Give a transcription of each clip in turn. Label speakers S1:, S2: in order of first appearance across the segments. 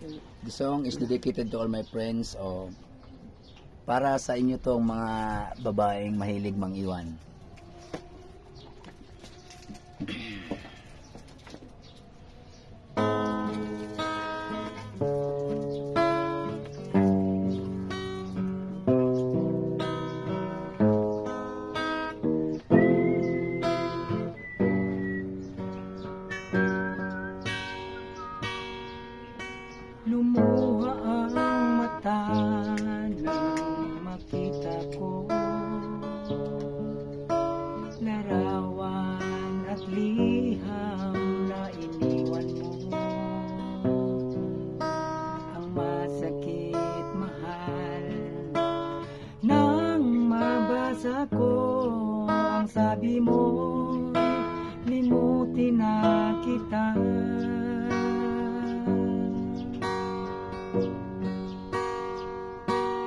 S1: The song is dedicated to all my friends o para sa inyo tong mga babaeng mahilig mangiwan.
S2: Lumuha ang mata nang makita ko larawan at liham na iniwan mo. Ang masakit mahal nang mabasa ko ang sabi mo, limutin na kita.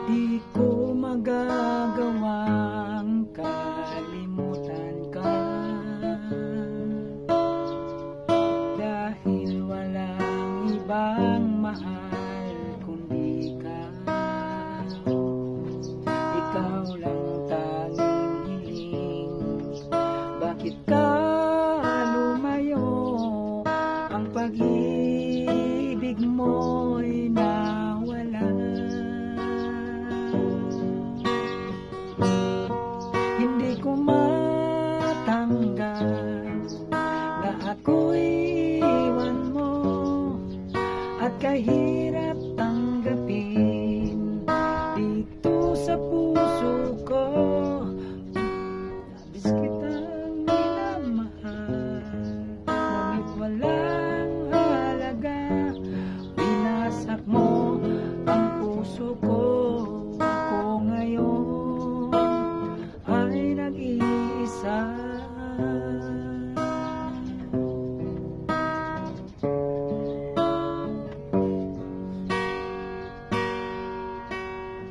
S2: Di ko magagawang kalimutan ka dahil walang ibang mahal kundi ka. Ikaw lang tanging hiling, bakit ka lumayo? Ang pag-ibig mo'y nawala. Hindi ko matanggap na ako'y iwan mo at kahirap tanggapin dito sa puso ko. Labis kitang minamahal, ngunit walang halaga. Winasak mo ang puso ko. Ako ngayon ay nag-iisa.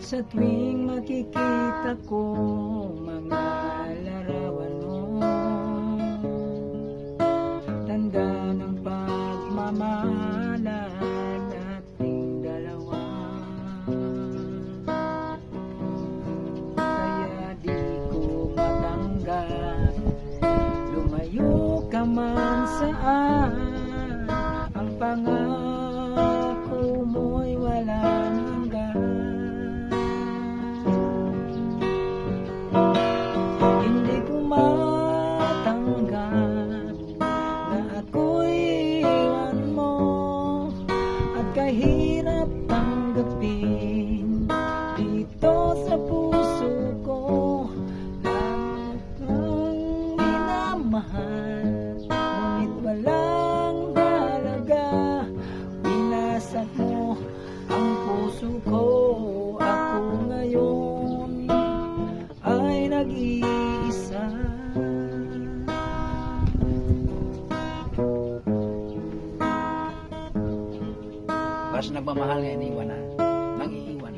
S2: Sa tuwing makikita ko mga larawan mo, tanda ng pagmamahalan nating dalawa. Kaya di ko matanggap, lumayo ka man saan, ang pangako mo'y walang hanggan. Hindi ko matanggap na ako'y iwan mo at kahirap tanggapin dito sa puso ko. Lamang kang minamahal, ngunit walang halaga. Winasak mo ang puso ko. Ako ngayon ay nag-iisa.
S1: Para sa nagmamahal nga iniwan na, nang iiwan.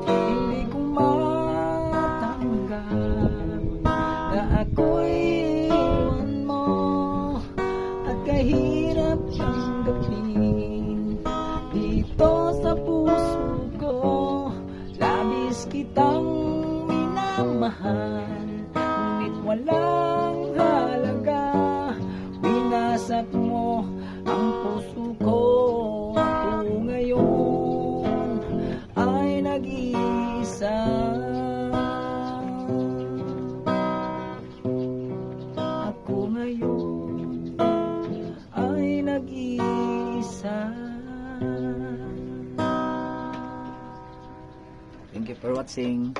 S2: Hindi ko matanggap na ako'y iwan mo at kahirap tanggapin dito sa puso ko. Labis kitang minamahal, ngunit walang halaga. Winasak mo ang puso ko. Ako ngayon ay nag-iisa. Ako ngayon ay nag-iisa.
S1: Thank you for watching.